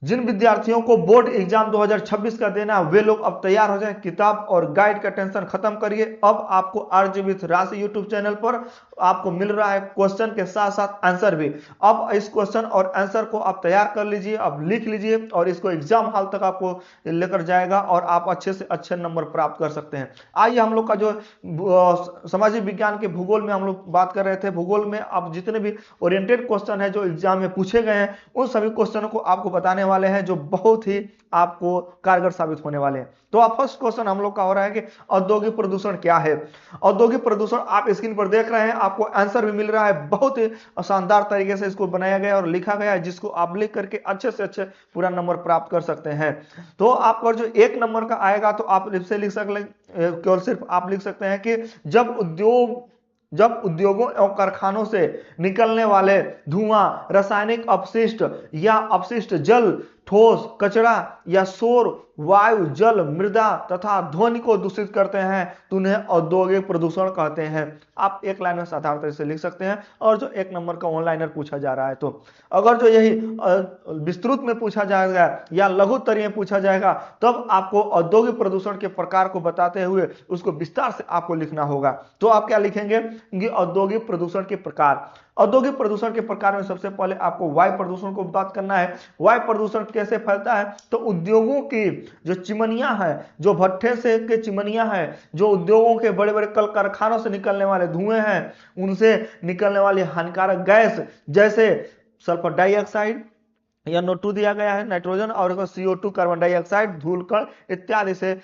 जिन विद्यार्थियों को board exam 2026 का देना है वे लोग अब तैयार हो जाएं, किताब और गाइड का टेंशन खत्म करिए। अब आपको आरजे विथ राशि यूट्यूब चैनल पर आपको मिल रहा है क्वेश्चन के साथ साथ आंसर भी। अब इस क्वेश्चन और आंसर को आप तैयार कर लीजिए, अब लिख लीजिए और इसको एग्जाम हॉल तक आपको लेकर जाएगा और आप अच्छे से अच्छे नंबर प्राप्त कर सकते हैं। आइए हम लोग का जो सामाजिक विज्ञान के भूगोल में हम लोग बात कर रहे थे, भूगोल में अब जितने भी ओरिएंटेड क्वेश्चन है जो एग्जाम में पूछे गए हैं उन सभी क्वेश्चनों को आपको बताने वाले हैं जो बहुत ही आपको कारगर साबित होने वाले हैं। तो अब फर्स्ट क्वेश्चन हम लोग का हो रहा है कि औद्योगिक प्रदूषण क्या है। औद्योगिक प्रदूषण आप स्क्रीन पर देख रहे हैं, आपको आंसर भी मिल रहा है। बहुत ही शानदार तरीके से इसको बनाया गया और लिखा गया है जिसको आप लिख करके अच्छे से अच्छे पूरा नंबर प्राप्त कर सकते हैं। तो आपका जो एक नंबर का आएगा तो आप इससे लिख सकते, केवल सिर्फ आप लिख सकते हैं कि जब उद्योगों एवं कारखानों से निकलने वाले धुआं, रासायनिक अपशिष्ट या अपशिष्ट जल, ठोस कचरा या शोर वायु, जल, मृदा तथा ध्वनि को दूषित करते हैं तो उन्हें औद्योगिक प्रदूषण कहते हैं। आप एक लाइन में साधारण तरीके से लिख सकते हैं। और जो एक नंबर का ऑनलाइनर पूछा जा रहा है तो अगर जो यही विस्तृत में पूछा जाएगा या लघुत्तरीय में पूछा जाएगा तब आपको औद्योगिक प्रदूषण के प्रकार को बताते हुए उसको विस्तार से आपको लिखना होगा। तो आप क्या लिखेंगे कि औद्योगिक प्रदूषण के प्रकार। औद्योगिक प्रदूषण के प्रकार में सबसे पहले आपको वायु प्रदूषण को बात करना है। वायु प्रदूषण कैसे फैलता है तो उद्योगों की जो चिमनियां हैं, जो भट्ठे से के चिमनियां हैं, जो उद्योगों के बड़े बड़े कल कारखानों से निकलने वाले धुएं हैं, उनसे निकलने वाली हानिकारक गैस जैसे सल्फर डाइऑक्साइड या NO2 दिया गया है, नाइट्रोजन, और CO2 कार्बन डाइऑक्साइड, धूलकण इत्यादि से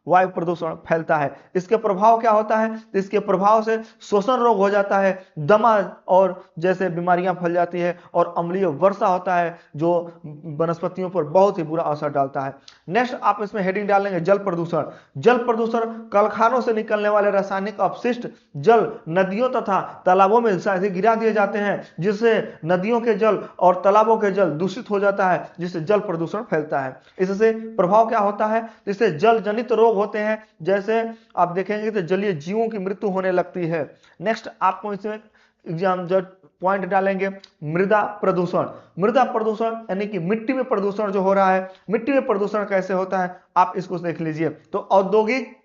वायु प्रदूषण फैलता है। इसके प्रभाव क्या होता है, इसके प्रभाव से श्वसन रोग हो जाता है, दमा और जैसे बीमारियां फैल जाती है और अम्लीय वर्षा होता है जो वनस्पतियों पर बहुत ही बुरा असर डालता है। नेक्स्ट आप इसमें हेडिंग डालेंगे जल प्रदूषण। जल प्रदूषण कारखानों से निकलने वाले रासायनिक अपशिष्ट जल नदियों तथा तालाबों में गिरा दिए जाते हैं जिससे नदियों के जल और तालाबों के जल दूषित हो जाता है जिससे जल प्रदूषण फैलता है। इससे प्रभाव क्या होता है, इससे जल जनित रोग होते हैं, जैसे आप देखेंगे तो जलीय जीवों की मृत्यु होने लगती है। नेक्स्ट आपको इसमें एग्जाम जो पॉइंट डालेंगे मृदा प्रदूषण। मृदा प्रदूषण यानी कि मिट्टी में प्रदूषण जो हो रहा है, मिट्टी में प्रदूषण कैसे होता है आप इसको देख लीजिए। तो औद्योगिक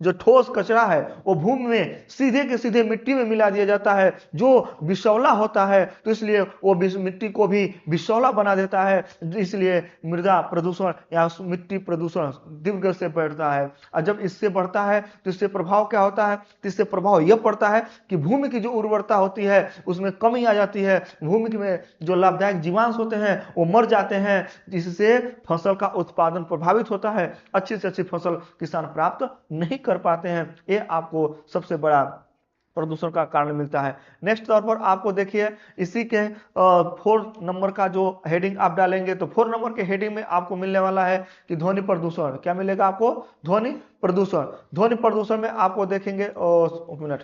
जो ठोस कचरा है वो भूमि में सीधे के सीधे मिट्टी में मिला दिया जाता है जो विषौला होता है, तो इसलिए वो मिट्टी को भी विषौला बना देता है, इसलिए मृदा प्रदूषण या मिट्टी प्रदूषण तीव्र से बढ़ता है। और जब इससे बढ़ता है तो इससे प्रभाव क्या होता है, तो इससे प्रभाव यह पड़ता है कि भूमि की जो उर्वरता होती है उसमें कमी आ जाती है, भूमि में जो लाभदायक जीवांश होते हैं वो मर जाते हैं, जिससे फसल का उत्पादन प्रभावित होता है, अच्छी से अच्छी फसल किसान प्राप्त नहीं कर पाते हैं। ये आपको सबसे बड़ा प्रदूषण का कारण मिलता है। नेक्स्ट तौर पर आपको देखिए इसी के 4 नंबर का जो हेडिंग आप डालेंगे तो 4 नंबर के हेडिंग में आपको मिलने वाला है कि ध्वनि प्रदूषण। क्या मिलेगा आपको, ध्वनि प्रदूषण। ध्वनि प्रदूषण में आपको देखेंगे मिनट,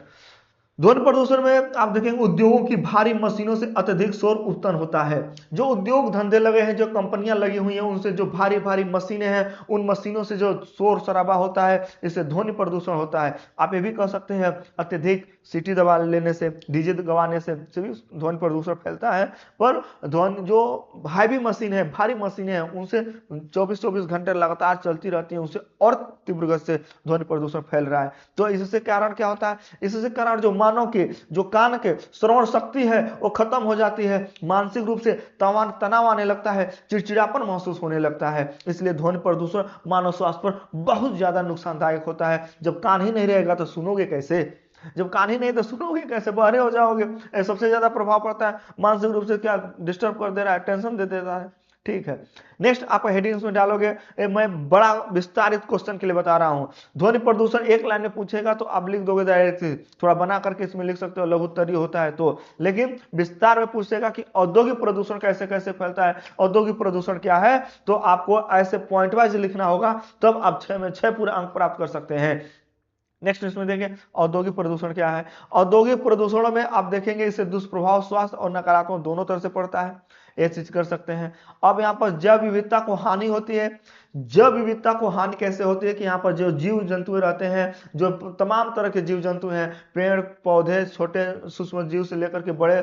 ध्वनि प्रदूषण में आप देखेंगे उद्योगों की भारी मशीनों से अत्यधिक शोर उत्पन्न होता है। जो उद्योग धंधे लगे हैं, जो कंपनियां लगी हुई हैं, उनसे जो भारी भारी मशीनें हैं उन मशीनों से जो शोर शराबा होता है इससे ध्वनि प्रदूषण होता है। आप ये भी कह सकते हैं अत्यधिक सीटी दबा लेने से, डीजे गवाने से भी ध्वनि प्रदूषण फैलता है। पर ध्वनि जो हैवी मशीन है, भारी मशीनें हैं, उनसे 24-24 घंटे लगातार चलती रहती हैं, उनसे और तीव्र गति से ध्वनि प्रदूषण फैल रहा है। तो इससे कारण क्या होता है, इससे कारण जो मानव के जो कान के श्रवण शक्ति है वो खत्म हो जाती है, मानसिक रूप से तनाव आने लगता है, चिड़चिड़ापन महसूस होने लगता है। इसलिए ध्वनि प्रदूषण मानव स्वास्थ्य पर बहुत ज्यादा नुकसानदायक होता है। जब कान ही नहीं रहेगा तो सुनोगे कैसे, जब कान ही नहीं तो सुनोगे कैसे, बहरे हो जाओगे। सबसे ज्यादा प्रभाव पड़ता है मानसिक रूप से, क्या डिस्टर्ब कर दे रहा है, टेंशन दे देता है। ठीक है, नेक्स्ट आप हेडिंग्स में डालोगे। मैं बड़ा विस्तारित क्वेश्चन के लिए बता रहा हूं। ध्वनि प्रदूषण एक लाइन में पूछेगा तो आप लिख दोगे डायरेक्टली, थोड़ा बना करके इसमें लिख सकते हो, लघुत्तरीय होता है तो। लेकिन विस्तार में पूछेगा कि औद्योगिक प्रदूषण कैसे कैसे फैलता है, औद्योगिक प्रदूषण क्या है, तो आपको ऐसे पॉइंट वाइज लिखना होगा, तब आप 6 में 6 पूरे अंक प्राप्त कर सकते हैं। नेक्स्ट इसमें देखें औद्योगिक प्रदूषण क्या है। औद्योगिक प्रदूषणों में आप देखेंगे इससे दुष्प्रभाव स्वास्थ्य और नकारात्मक दोनों तरह से पड़ता है। ये चीज कर सकते हैं। अब यहाँ पर जैव विविधता को हानि होती है। जैव विविधता को हानि कैसे होती है कि यहाँ पर जो जीव जंतु रहते हैं, जो तमाम तरह के जीव जंतु हैं, पेड़ पौधे, छोटे सूक्ष्म जीव से लेकर के बड़े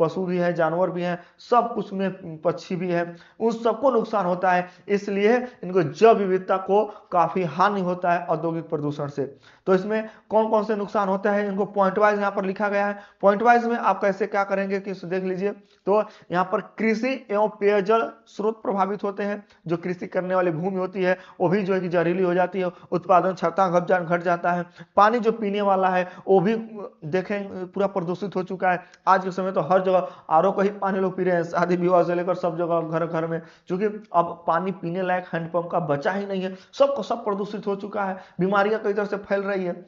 पशु भी हैं, जानवर भी हैं, सब कुछ में पक्षी भी है, उन सबको नुकसान होता है। इसलिए इनको जैव विविधता को काफी हानि होता है औद्योगिक प्रदूषण से। तो इसमें कौन कौन से नुकसान होता है इनको पॉइंट वाइज यहाँ पर लिखा गया है। पॉइंट वाइज में आप कैसे क्या करेंगे कि देख लीजिए। तो यहाँ पर कृषि एवं पेयजल स्रोत प्रभावित होते हैं। जो कृषि करने वाली भूमि होती है वो भी जो है कि जहरीली हो जाती है, उत्पादन क्षमता घट जाता है। पानी जो पीने वाला है वो भी देखें पूरा प्रदूषित हो चुका है। आज के समय तो हर जगह आरओ का ही पानी लोग पी रहे हैं, शादी विवाह से लेकर सब जगह घर घर में, क्योंकि अब पानी पीने लायक हैंडपंप का बचा ही नहीं है, सबको सब प्रदूषित हो चुका है, बीमारियां कई तरह से फैल रही है।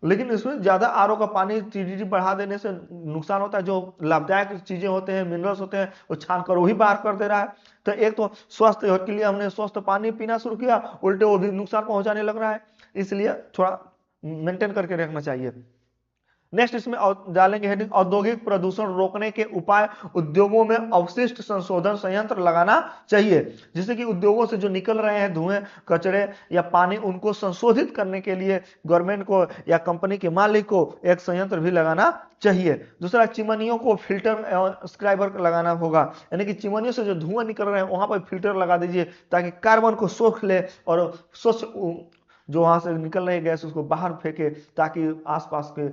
लेकिन इसमें ज्यादा आरओ का पानी टीडीटी बढ़ा देने से नुकसान होता है। जो लाभदायक चीजें होते हैं, मिनरल्स होते हैं, वो छान कर वही बाहर कर दे रहा है। तो एक तो स्वास्थ्य के लिए हमने स्वस्थ पानी पीना शुरू किया, उल्टे वो भी नुकसान पहुंचाने लग रहा है। इसलिए थोड़ा मेंटेन करके रखना चाहिए। नेक्स्ट इसमें डालेंगे हेडिंग औद्योगिक प्रदूषण रोकने के उपाय। उद्योगों में अवशिष्ट संशोधन संयंत्र लगाना चाहिए, जिससे कि उद्योगों से जो निकल रहे हैं धुएं, कचरे या पानी, उनको संशोधित करने के लिए गवर्नमेंट को या कंपनी के मालिक को एक संयंत्र भी लगाना चाहिए। दूसरा, चिमनियों को फिल्टर एवं स्क्राइबर लगाना होगा, यानी कि चिमनियों से जो धुआं निकल रहे हैं वहां पर फिल्टर लगा दीजिए ताकि कार्बन को सोख ले और स्वच्छ जो वहां से निकल रही गैस उसको बाहर फेंके, ताकि आसपास के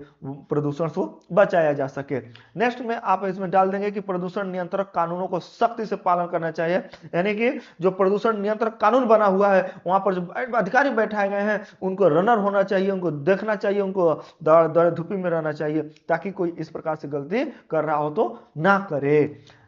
प्रदूषण को बचाया जा सके। नेक्स्ट में आप इसमें डाल देंगे कि प्रदूषण नियंत्रक कानूनों को सख्ती से पालन करना चाहिए, यानी कि जो प्रदूषण नियंत्रक कानून बना हुआ है वहां पर जो अधिकारी बैठाए गए हैं उनको रनर होना चाहिए, उनको देखना चाहिए, उनको दौड़ धूपी में रहना चाहिए, ताकि कोई इस प्रकार से गलती कर रहा हो तो ना करे।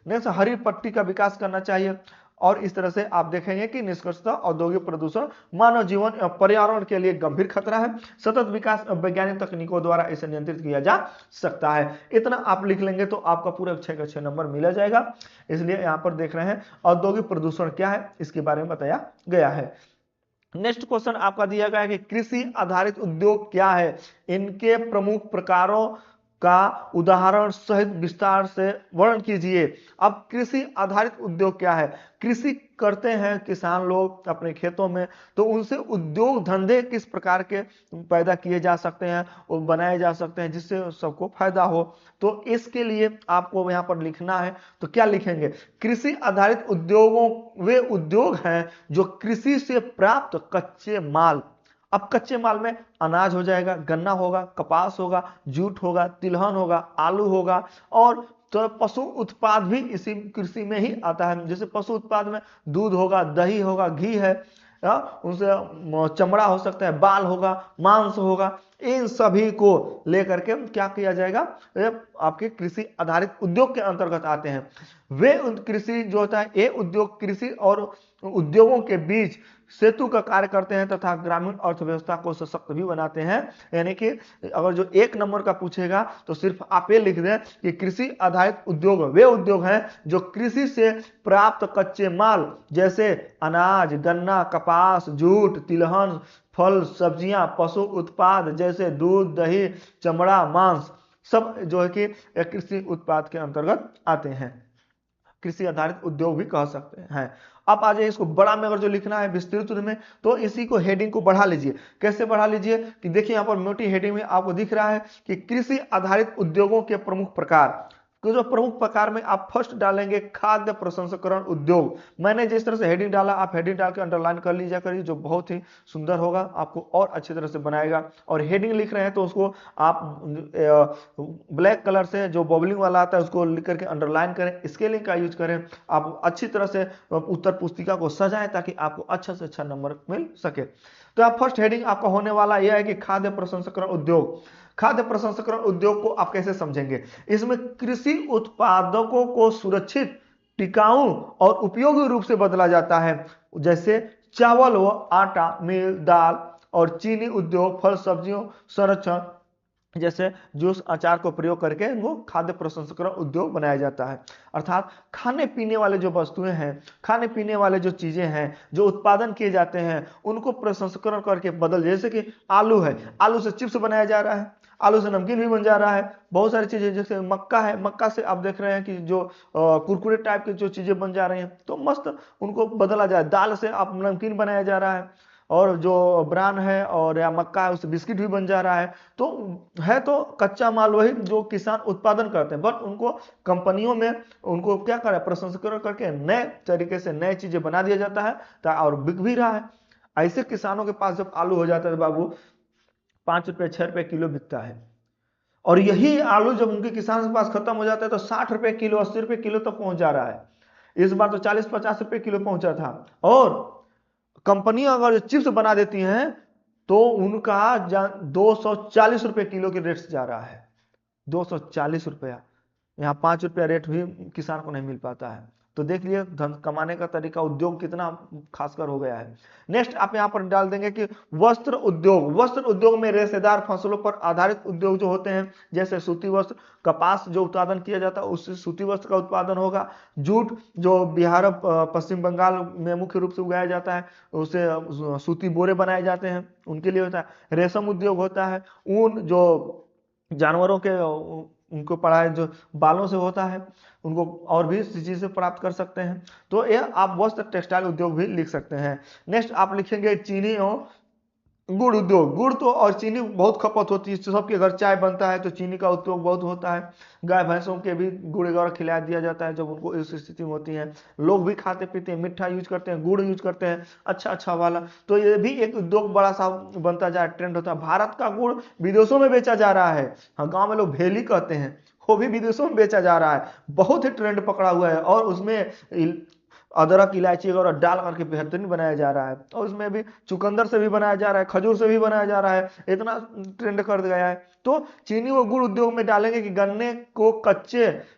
नेक्स्ट, हरी पट्टी का विकास करना चाहिए। और इस तरह से आप देखेंगे कि निष्कर्षतः औद्योगिक प्रदूषण मानव जीवन एवं पर्यावरण के लिए गंभीर खतरा है। सतत विकास वैज्ञानिक तकनीकों द्वारा इसे नियंत्रित किया जा सकता है। इतना आप लिख लेंगे तो आपका पूरा 6 का 6 नंबर मिला जाएगा। इसलिए यहाँ पर देख रहे हैं औद्योगिक प्रदूषण क्या है, इसके बारे में बताया गया है। नेक्स्ट क्वेश्चन आपका दिया गया है कि कृषि आधारित उद्योग क्या है, इनके प्रमुख प्रकारों का उदाहरण सहित विस्तार से वर्णन कीजिए। अब कृषि आधारित उद्योग क्या है? कृषि करते हैं किसान लोग अपने खेतों में, तो उनसे उद्योग धंधे किस प्रकार के पैदा किए जा सकते हैं, वो बनाए जा सकते हैं जिससे सबको फायदा हो। तो इसके लिए आपको यहाँ पर लिखना है, तो क्या लिखेंगे? कृषि आधारित उद्योगों वे उद्योग हैं जो कृषि से प्राप्त कच्चे माल, अब कच्चे माल में अनाज हो जाएगा, गन्ना होगा, कपास होगा, जूट होगा, तिलहन होगा, आलू होगा, और तो पशु उत्पाद भी इसी कृषि में ही आता है। जैसे पशु उत्पाद में दूध होगा, दही होगा, घी है, उनसे चमड़ा हो सकता है, बाल होगा, मांस होगा, इन सभी को लेकर के क्या किया जाएगा, आपके कृषि आधारित उद्योग के अंतर्गत आते हैं। वे कृषि जो होता है, ये उद्योग कृषि और उद्योगों के बीच सेतु का कार्य करते हैं तथा ग्रामीण अर्थव्यवस्था को सशक्त भी बनाते हैं। यानी कि अगर जो 1 नंबर का पूछेगा तो सिर्फ आप ये लिख दें कि कृषि आधारित उद्योग वे उद्योग हैं जो कृषि से प्राप्त कच्चे माल जैसे अनाज, गन्ना, कपास, जूट, तिलहन, फल, सब्जियां, पशु उत्पाद जैसे दूध, दही, चमड़ा, मांस, सब जो है कि कृषि उत्पाद के अंतर्गत आते हैं, कृषि आधारित उद्योग भी कह सकते हैं। अब आ जाइए इसको बड़ा में अगर जो लिखना है विस्तृत में, तो इसी को हेडिंग को बढ़ा लीजिए। कैसे बढ़ा लीजिए कि देखिए यहाँ पर मोटी हेडिंग में आपको दिख रहा है कि कृषि आधारित उद्योगों के प्रमुख प्रकार। तो जो प्रमुख प्रकार में आप फर्स्ट डालेंगे खाद्य प्रसंस्करण उद्योग। मैंने जिस तरह से हेडिंग डाला आप हेडिंग डाल के अंडरलाइन कर लीजिए करिए, जो बहुत ही सुंदर होगा, आपको और अच्छी तरह से बनाएगा। और हेडिंग लिख रहे हैं तो उसको आप ब्लैक कलर से जो बबलिंग वाला आता है उसको लिख करके अंडरलाइन करें, स्केलिंग का यूज करें, आप अच्छी तरह से उत्तर पुस्तिका को सजाएं ताकि आपको अच्छा से अच्छा नंबर मिल सके। तो आप फर्स्ट हेडिंग आपका होने वाला यह है कि खाद्य प्रसंस्करण उद्योग। खाद्य प्रसंस्करण उद्योग को आप कैसे समझेंगे? इसमें कृषि उत्पादकों को सुरक्षित, टिकाऊ और उपयोगी रूप से बदला जाता है, जैसे चावल व आटा मिल, दाल और चीनी उद्योग, फल सब्जियों संरक्षण जैसे जूस, अचार को प्रयोग करके इनको खाद्य प्रसंस्करण उद्योग बनाया जाता है। अर्थात खाने पीने वाले जो वस्तुएं हैं, खाने पीने वाले जो चीजें हैं जो उत्पादन किए जाते हैं उनको प्रसंस्करण करके बदल, जैसे कि आलू है, आलू से चिप्स बनाया जा रहा है, आलू से नमकीन भी बन जा रहा है। बहुत सारी चीजें, जैसे मक्का है, मक्का से आप देख रहे हैं कि जो कुरकुरे टाइप की जो चीजें बन जा रही हैं, तो मस्त उनको बदला जाए, दाल से आप नमकीन बनाया जा रहा है, और जो ब्रान है और या मक्का है उससे बिस्किट भी बन जा रहा है। तो है तो कच्चा माल वही जो किसान उत्पादन करते हैं, बट उनको कंपनियों में उनको क्या करें, प्रसंस्करण करके नए तरीके से नए चीजें बना दिया जाता है, और बिक भी रहा है। ऐसे किसानों के पास जब आलू हो जाता है बाबू, 5 रुपये 6 रुपये किलो बिकता है। और यही आलू जब उनके किसान के पास खत्म हो जाता है तो 60 रुपये किलो, 80 रुपये किलो तक पहुंच जा रहा है। इस बार तो 40-50 रुपये किलो पहुंचा था। और कंपनी अगर चिप्स बना देती हैं तो उनका 240 रुपये किलो के रेट से जा रहा है। 240 रुपया, यहाँ 5 रुपया रेट भी किसान को नहीं मिल पाता है। तो देख लिए धन कमाने का तरीका, उद्योग कितना खासकर हो गया है। नेक्स्ट आप यहाँ पर डाल देंगे कि वस्त्र उद्योग। वस्त्र उद्योग में रेशेदार फसलों पर आधारित उद्योग जो होते हैं, जैसे सूती वस्त्र, कपास जो उत्पादन किया जाता है उससे सूती वस्त्र का उत्पादन होगा। जूट जो बिहार पश्चिम बंगाल में मुख्य रूप से उगाया जाता है, उससे सूती बोरे बनाए जाते हैं, उनके लिए होता है। रेशम उद्योग होता है। ऊन जो जानवरों के उनको पढ़ाए जो बालों से होता है, उनको और भी चीज से प्राप्त कर सकते हैं। तो ये आप वस्त्र टेक्सटाइल उद्योग भी लिख सकते हैं। नेक्स्ट आप लिखेंगे चीनी और गुड़ उद्योग। गुड़ तो और चीनी बहुत खपत होती है, सबके घर चाय बनता है तो चीनी का उपयोग बहुत होता है। गाय भैंसों के भी गुड़ वगैरह खिला दिया जाता है जब उनको इस स्थिति में होती है। लोग भी खाते पीते हैं, मीठा यूज करते हैं, गुड़ यूज करते हैं, अच्छा अच्छा वाला। तो ये भी एक उद्योग बड़ा सा बनता जा, ट्रेंड होता है। भारत का गुड़ विदेशों में बेचा जा रहा है। हाँ, गाँव में लोग भेली कहते हैं, वो भी विदेशों में बेचा जा रहा है। बहुत ही ट्रेंड पकड़ा हुआ है, और उसमें अदरक इलायची वगैरह डाल करके बेहतरीन बनाया जा रहा है। और उसमें भी चुकंदर से भी बनाया जा रहा है, खजूर से भी बनाया जा रहा है, इतना ट्रेंड कर गया है। तो चीनी व गुड़ उद्योग में डालेंगे कि गन्ने को कच्चे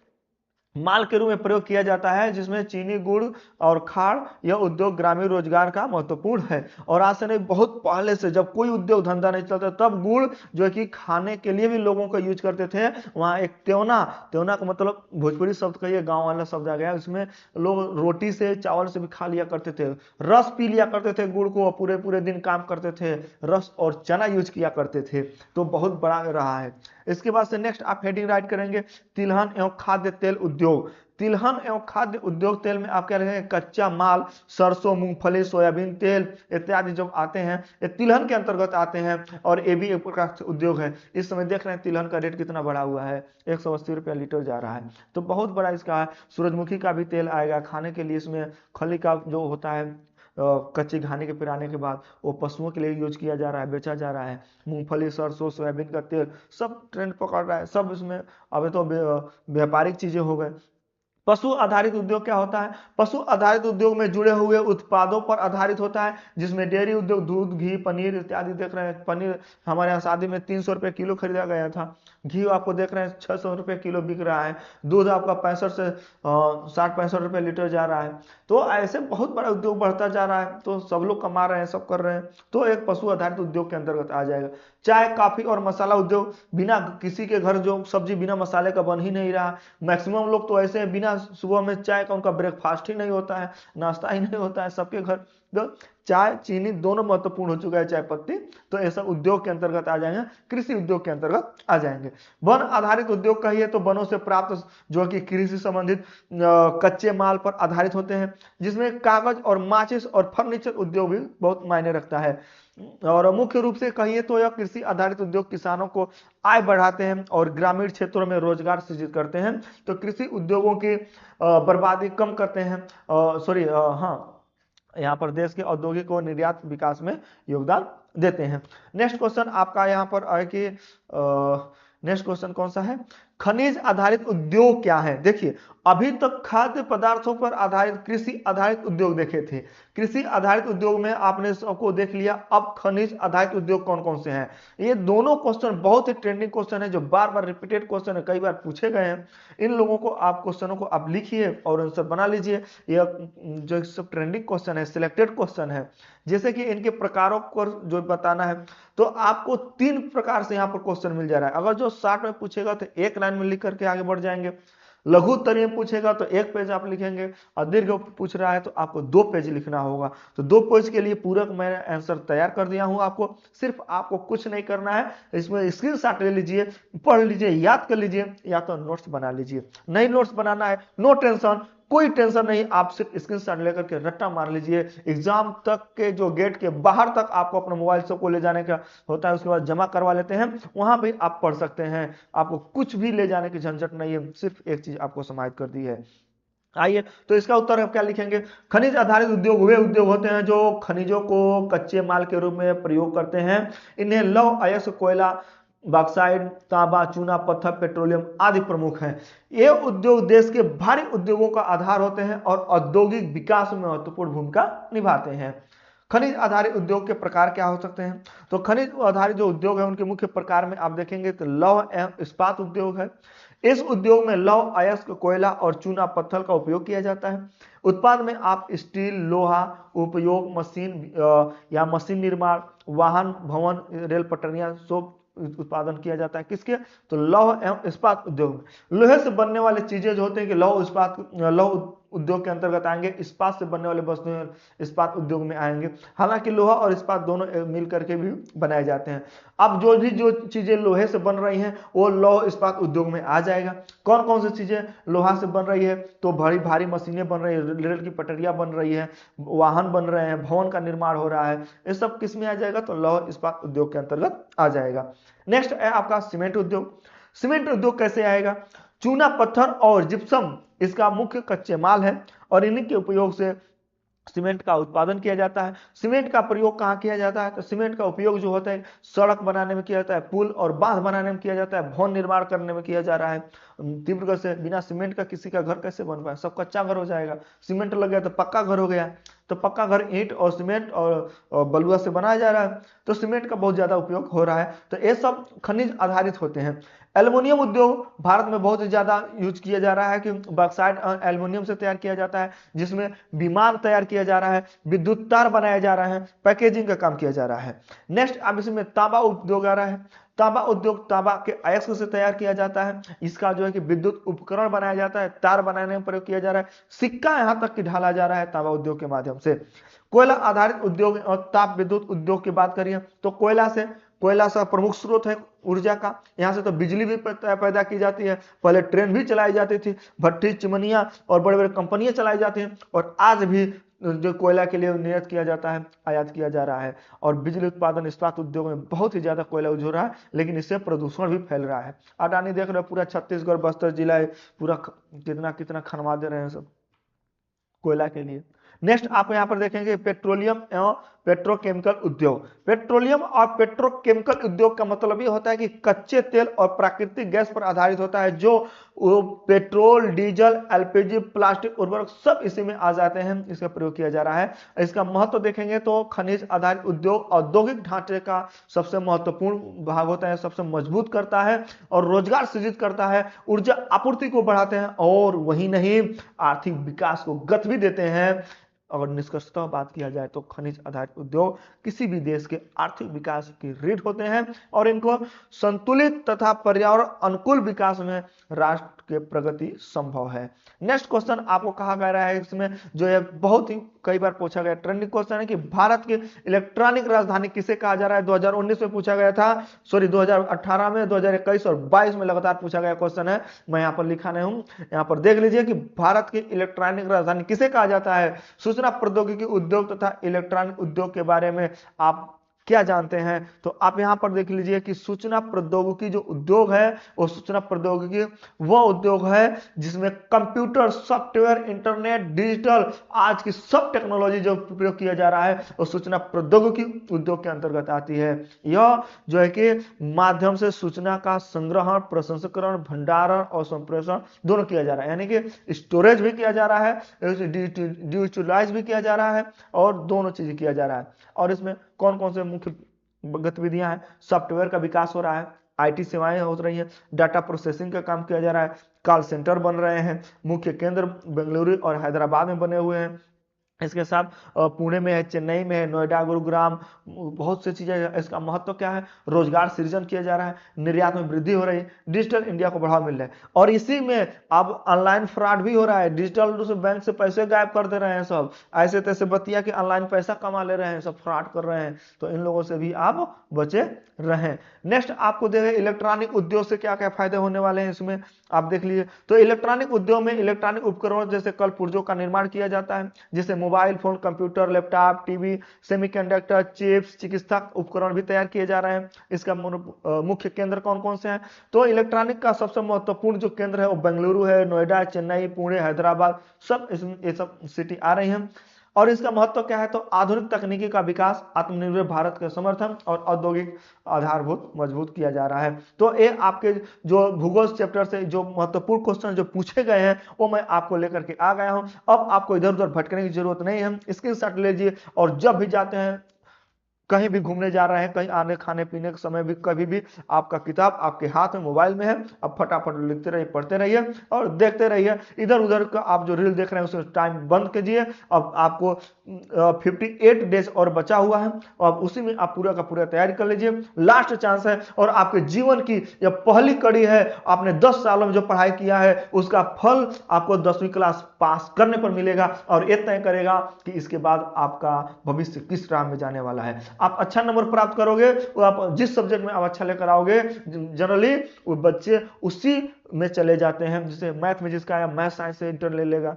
माल के रूप में प्रयोग किया जाता है, जिसमें चीनी, गुड़ और खाड़ यह उद्योग ग्रामीण रोजगार का महत्वपूर्ण है। और आज से नहीं, बहुत पहले से, जब कोई उद्योग धंधा नहीं चलता तब गुड़ जो है कि खाने के लिए भी लोगों का यूज करते थे। वहाँ एक त्योना, त्योना का मतलब भोजपुरी शब्द का ये गाँव वाला शब्द आ गया, उसमें लोग रोटी से चावल से भी खा लिया करते थे, रस पी लिया करते थे गुड़ को, पूरे पूरे दिन काम करते थे, रस और चना यूज किया करते थे। तो बहुत बड़ा रहा है। इसके बाद से नेक्स्ट आप हेडिंग राइट करेंगे तिलहन एवं खाद्य तेल उद्योग। तिलहन एवं खाद्य उद्योग तेल में आप क्या लिखेंगे, कच्चा माल, सरसों, मूंगफली, सोयाबीन तेल इत्यादि जब आते हैं ये तिलहन के अंतर्गत आते हैं, और ये भी एक प्रकार से उद्योग है। इस समय देख रहे हैं तिलहन का रेट कितना बढ़ा हुआ है, 180 रुपया लीटर जा रहा है। तो बहुत बड़ा इसका है। सूरजमुखी का भी तेल आएगा खाने के लिए। इसमें खली का जो होता है, कच्ची घानी के पिराने के बाद वो पशुओं के लिए यूज किया जा रहा है, बेचा जा रहा है। मूंगफली, सरसों, सोयाबीन का तेल सब ट्रेंड पकड़ रहा है, सब इसमें। अब तो व्यापारिक चीजें हो गए। पशु आधारित उद्योग क्या होता है, पशु आधारित उद्योग में जुड़े हुए उत्पादों पर आधारित होता है, जिसमें डेयरी उद्योग, दूध, घी, पनीर इत्यादि देख रहे हैं। पनीर हमारे यहाँ शादी में 300 रुपये किलो खरीदा गया था। घी आपको देख रहे हैं 600 रुपये किलो बिक रहा है। दूध आपका 65 से 60-65 रुपये लीटर जा रहा है। तो ऐसे बहुत बड़ा उद्योग बढ़ता जा रहा है। तो सब लोग कमा रहे हैं, सब कर रहे हैं, तो एक पशु आधारित उद्योग के अंतर्गत आ जाएगा। चाय, कॉफी और मसाला उद्योग, बिना किसी के घर जो सब्जी बिना मसाले का बन ही नहीं रहा। मैक्सिमम लोग तो ऐसे बिना सुबह में चाय का उनका ब्रेकफास्ट ही नहीं होता है, नाश्ता ही नहीं होता है सबके घर। तो चाय, चीनी दोनों महत्वपूर्ण हो चुका है, चाय पत्ती। तो ऐसा उद्योग के अंतर्गत आ जाएंगे, कृषि उद्योग के अंतर्गत आ जाएंगे। वन आधारित उद्योग कहिए तो वनों से प्राप्त जो कि कृषि संबंधित कच्चे माल पर आधारित होते हैं, जिसमें कागज और माचिस और फर्नीचर उद्योग भी बहुत मायने रखता है। और मुख्य रूप से कहिए तो यह कृषि आधारित उद्योग किसानों को आय बढ़ाते हैं और ग्रामीण क्षेत्रों में रोजगार सृजित करते हैं। तो कृषि उद्योगों की बर्बादी कम करते हैं, हाँ, यहाँ पर देश के औद्योगिक और निर्यात विकास में योगदान देते हैं। नेक्स्ट क्वेश्चन आपका यहाँ पर है कि नेक्स्ट क्वेश्चन कौन सा है, खनिज आधारित उद्योग क्या है। देखिए, अभी तक खाद्य पदार्थों पर आधारित कृषि आधारित उद्योग देखे थे। कृषि आधारित उद्योग में आपने सबको देख लिया। अब खनिज आधारित उद्योग कौन कौन से हैं, ये दोनों क्वेश्चन बहुत ही ट्रेंडिंग क्वेश्चन है, जो बार बार रिपीटेड क्वेश्चन है, कई बार पूछे गए हैं। इन लोगों को आप क्वेश्चनों को आप लिखिए और आंसर बना लीजिए। यह जो सब ट्रेंडिंग क्वेश्चन है, सिलेक्टेड क्वेश्चन है। जैसे कि इनके प्रकारों को जो बताना है, तो आपको 3 प्रकार से यहाँ पर क्वेश्चन मिल जा रहा है। अगर जो 60 में पूछेगा तो एक लाइन में लिख करके आगे बढ़ जाएंगे। लघु उत्तरीय पूछेगा तो 1 पेज आप लिखेंगे, और दीर्घ पूछ रहा है तो आपको 2 पेज लिखना होगा। तो 2 पेज के लिए पूरक मैं आंसर तैयार कर दिया हूं आपको। सिर्फ आपको कुछ नहीं करना है, इसमें स्क्रीनशॉट ले लीजिए, पढ़ लीजिए, याद कर लीजिए, या तो नोट्स बना लीजिए। नहीं नोट्स बनाना है, नो टेंशन, कोई टेंशन नहीं, आप सिर्फ स्क्रीनशॉट लेकर के रट्टा मार लीजिए। एग्जाम तक के जो गेट के बाहर तक आपको अपने मोबाइल से को ले जाने का होता है, उसके बाद जमा करवा लेते हैं, वहां भी आप पढ़ सकते हैं। आपको कुछ भी ले जाने की झंझट नहीं है, सिर्फ एक चीज आपको समाहित कर दी है। आइए, तो इसका उत्तर आप क्या लिखेंगे? खनिज आधारित उद्योग वे उद्योग होते हैं जो खनिजों को कच्चे माल के रूप में प्रयोग करते हैं। इन्हें लौह अयस्क, कोयला, बॉक्साइट, तांबा, चूना पत्थर, पेट्रोलियम आदि प्रमुख हैं। ये उद्योग देश के भारी उद्योगों का आधार होते हैं और औद्योगिक विकास में महत्वपूर्ण भूमिका निभाते हैं। खनिज आधारित उद्योग के प्रकार क्या हो सकते हैं? तो खनिज आधारित जो उद्योग है उनके मुख्य प्रकार में आप देखेंगे तो लौह एवं इस्पात उद्योग है। इस उद्योग में लौह अयस्क, कोयला और चूना पत्थर का उपयोग किया जाता है। उत्पाद में आप स्टील, लोहा उपयोग, मशीन या मशीन निर्माण, वाहन, भवन, रेल पटरियां सब उत्पादन किया जाता है। किसके? तो लौह एवं इस्पात उद्योग में। लोहे से बनने वाली चीजें जो होते हैं कि लौह उद्योग के अंतर्गत आएंगे, इस्पात से बनने वाले वस्तुएं इस्पात उद्योग में आएंगे। हालांकि लोहा और इस्पात दोनों मिल करके भी बनाए जाते हैं। अब जो चीजें लोहे से बन रही हैं वो लौह इस्पात उद्योग में आ जाएगा। कौन कौन सी चीजें लोहा से बन रही है? तो भारी भारी मशीनें बन रही है, रेल की पटरियां बन रही है, वाहन बन रहे हैं, भवन का निर्माण हो रहा है। ये सब किस में आ जाएगा? तो लौह इस्पात उद्योग के अंतर्गत आ जाएगा। नेक्स्ट है आपका सीमेंट उद्योग। सीमेंट उद्योग कैसे आएगा? चूना पत्थर और जिप्सम इसका मुख्य कच्चे माल है और इन्हीं के उपयोग से सीमेंट का उत्पादन किया जाता है। सीमेंट का प्रयोग कहाँ किया जाता है? तो सीमेंट का उपयोग जो होता है सड़क बनाने में किया जाता है, पुल और बांध बनाने में किया जाता है, भवन निर्माण करने में किया जा रहा है। तीव्र से बिना सीमेंट का किसी का घर कैसे बन पाए? सब कच्चा घर हो जाएगा। सीमेंट लग गया तो पक्का घर हो गया। तो पक्का घर ईंट और सीमेंट और बलुआ से बनाया जा रहा है, तो सीमेंट का बहुत ज्यादा उपयोग हो रहा है। तो ये सब खनिज आधारित होते हैं। एल्युमिनियम उद्योग भारत में बहुत ज्यादा यूज किया जा रहा है कि बॉक्साइट एल्युमिनियम से तैयार किया जाता है, जिसमें विमान तैयार किया जा रहा है, विद्युत तार बनाया जा रहा है, पैकेजिंग का काम किया जा रहा है। नेक्स्ट अब इसमें तांबा उद्योग आ रहा है। तांबा उद्योग तांबा के अयस्क से तैयार किया जाता है। इसका जो है कि विद्युत उपकरण बनाया जाता है, तार बनाने में प्रयोग किया जा रहा है, सिक्का यहां तक कि ढाला जा रहा है तांबा उद्योग के माध्यम से। कोयला आधारित उद्योग और ताप विद्युत उद्योग की बात करिए तो कोयला सा प्रमुख स्रोत है ऊर्जा का। यहां से तो बिजली भी पैदा की जाती है। पहले ट्रेन भी चलाई जाती थी, भट्टी, चिमनियां और बड़े बड़े कंपनियां चलाई जाती हैं, और आज भी जो कोयला के लिए निर्यात किया जाता है, आयात किया जा रहा है। और बिजली उत्पादन इस्पात उद्योग में बहुत ही ज्यादा कोयला यूज हो रहा है, लेकिन इससे प्रदूषण भी फैल रहा है। अडानी देख रहे हो पूरा छत्तीसगढ़ बस्तर जिला है, पूरा कितना कितना खनवा दे रहे हैं सब कोयला के लिए। नेक्स्ट आप यहां पर देखेंगे पेट्रोलियम एवं पेट्रोकेमिकल उद्योग। पेट्रोलियम और पेट्रोकेमिकल उद्योग का मतलब ये होता है कि कच्चे तेल और प्राकृतिक गैस पर आधारित होता है, जो पेट्रोल, डीजल, एलपीजी, प्लास्टिक, उर्वरक सब इसी में आ जाते हैं, इसका प्रयोग किया जा रहा है। इसका महत्व देखेंगे तो खनिज आधारित उद्योग औद्योगिक ढांचे का सबसे महत्वपूर्ण भाग होता है, सबसे मजबूत करता है और रोजगार सृजित करता है, ऊर्जा आपूर्ति को बढ़ाते हैं और वही नहीं आर्थिक विकास को गति भी देते हैं। अगर निष्कर्षतः बात किया जाए तो खनिज आधारित उद्योग किसी भी देश के आर्थिक विकास की रीढ़ होते हैं और इनको संतुलित तथा पर्यावरण अनुकूल विकास में राष्ट्र के प्रगति संभव है। नेक्स्ट क्वेश्चन आपको कहा गया है इसमें, जो है बहुत ही कई बार पूछा गया ट्रेंडिंग क्वेश्चन है कि भारत की इलेक्ट्रॉनिक राजधानी किसे कहा जा रहा है? 2019 में पूछा गया था, सॉरी 2018 में, 2021 और 22 में लगातार पूछा गया क्वेश्चन है। मैं यहाँ पर लिखा नहीं हूं, यहाँ पर देख लीजिए कि भारत की इलेक्ट्रॉनिक राजधानी किसे कहा जाता है। सूचना प्रौद्योगिकी उद्योग तथा इलेक्ट्रॉनिक उद्योग के बारे में आप क्या जानते हैं? तो आप यहां पर देख लीजिए कि सूचना प्रौद्योगिकी जो उद्योग है वो सूचना प्रौद्योगिकी वो उद्योग है जिसमें कंप्यूटर, सॉफ्टवेयर, इंटरनेट, डिजिटल, आज की सब टेक्नोलॉजी जो प्रयोग किया जा रहा है वो सूचना प्रौद्योगिकी उद्योग के अंतर्गत आती है। यह जो है कि माध्यम से सूचना का संग्रहण, प्रसंस्करण, भंडारण और संप्रेषण दोनों किया जा रहा है, यानी कि स्टोरेज भी किया जा रहा है, डिजिटलाइज भी किया जा रहा है और दोनों चीजें किया जा रहा है। और इसमें कौन कौन से मुख्य गतिविधियां हैं? सॉफ्टवेयर का विकास हो रहा है, आईटी सेवाएं हो रही हैं, डाटा प्रोसेसिंग का काम किया जा रहा है, कॉल सेंटर बन रहे हैं, मुख्य केंद्र बेंगलुरु और हैदराबाद में बने हुए हैं, इसके साथ पुणे में है, चेन्नई में है, नोएडा, गुरुग्राम, बहुत सी चीजें हैं। इसका महत्व क्या है? रोजगार सृजन किया जा रहा है, निर्यात में वृद्धि हो रही है, डिजिटल इंडिया को बढ़ावा मिल रहा है। और इसी में अब ऑनलाइन फ्रॉड भी हो रहा है, डिजिटल रूप से बैंक से पैसे गायब कर दे रहे हैं सब, ऐसे तैसे बतिया के ऑनलाइन पैसा कमा ले रहे हैं, सब फ्रॉड कर रहे हैं। तो इन लोगों से भी आप बचे रहें। नेक्स्ट आपको देखें इलेक्ट्रॉनिक उद्योग से क्या क्या फायदे होने वाले हैं, इसमें आप देख लीजिए। तो इलेक्ट्रॉनिक उद्योग में इलेक्ट्रॉनिक उपकरणों जैसे कल पुर्जों का निर्माण किया जाता है, जिससे mobile phone, computer, laptop, TV, semiconductor, chips, चिकित्सा उपकरण भी तैयार किए जा रहे हैं। इसका मुख्य केंद्र कौन कौन से हैं? तो इलेक्ट्रॉनिक का सबसे महत्वपूर्ण जो केंद्र है वो बेंगलुरु है, नोएडा, चेन्नई, पुणे, हैदराबाद, सब ये सब सिटी आ रही हैं। और इसका महत्व क्या है? तो आधुनिक तकनीकी का विकास, आत्मनिर्भर भारत के समर्थन और औद्योगिक आधारभूत मजबूत किया जा रहा है। तो ये आपके जो भूगोल चैप्टर से जो महत्वपूर्ण क्वेश्चन जो पूछे गए हैं वो मैं आपको लेकर के आ गया हूं। अब आपको इधर उधर भटकने की जरूरत नहीं है, स्क्रीनशॉट लीजिए और जब भी जाते हैं, कहीं भी घूमने जा रहे हैं, कहीं आने खाने पीने के समय भी, कभी भी आपका किताब आपके हाथ में मोबाइल में है, अब फटाफट लिखते रहिए, पढ़ते रहिए और देखते रहिए। इधर उधर का आप जो रील देख रहे हैं उसमें टाइम बंद कीजिए। अब आपको 58 डेज और बचा हुआ है, और उसी में आप पूरा का पूरा तैयारी कर लीजिए, लास्ट चांस है। और आपके जीवन की यह पहली कड़ी है, आपने 10 सालों में जो पढ़ाई किया है उसका फल आपको 10वीं क्लास पास करने पर मिलेगा, और यह तय करेगा कि इसके बाद आपका भविष्य किस राह में जाने वाला है। आप अच्छा नंबर प्राप्त करोगे, वो आप जिस सब्जेक्ट में आप अच्छा लेकर आओगे, जनरली वो बच्चे उसी में चले जाते हैं। जैसे मैथ में जिसका आया मैथ साइंस से इंटर ले लेगा,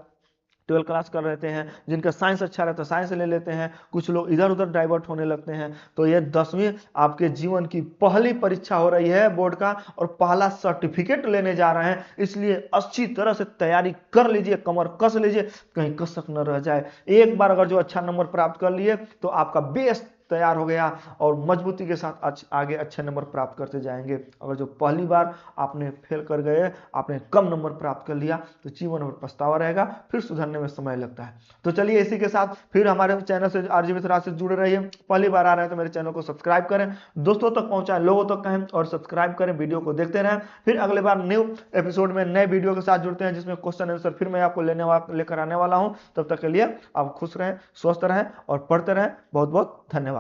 12 क्लास कर रहते हैं, जिनका साइंस अच्छा रहता है साइंस ले लेते हैं, कुछ लोग इधर उधर डाइवर्ट होने लगते हैं। तो ये 10वीं आपके जीवन की पहली परीक्षा हो रही है बोर्ड का, और पहला सर्टिफिकेट लेने जा रहे हैं, इसलिए अच्छी तरह से तैयारी कर लीजिए, कमर कस लीजिए, कहीं कसक न रह जाए। एक बार अगर जो अच्छा नंबर प्राप्त कर लिए तो आपका बेस तैयार हो गया, और मजबूती के साथ आगे अच्छे नंबर प्राप्त करते जाएंगे। अगर जो पहली बार आपने फेल कर गए, आपने कम नंबर प्राप्त कर लिया, तो जीवन भर पछतावा रहेगा, फिर सुधरने में समय लगता है। तो चलिए इसी के साथ फिर हमारे चैनल से आरजी मिश्रा से जुड़े रहिए। पहली बार आ रहे हैं तो मेरे चैनल को सब्सक्राइब करें, दोस्तों तक पहुंचाएं, लोगों तक कहें, और सब्सक्राइब करें, वीडियो को देखते रहें। फिर अगले बार न्यू एपिसोड में नए वीडियो के साथ जुड़ते हैं, जिसमें क्वेश्चन आंसर फिर मैं आपको लेकर आने वाला हूं। तब तक के लिए आप खुश रहें, स्वस्थ रहें और पढ़ते रहें। बहुत बहुत धन्यवाद।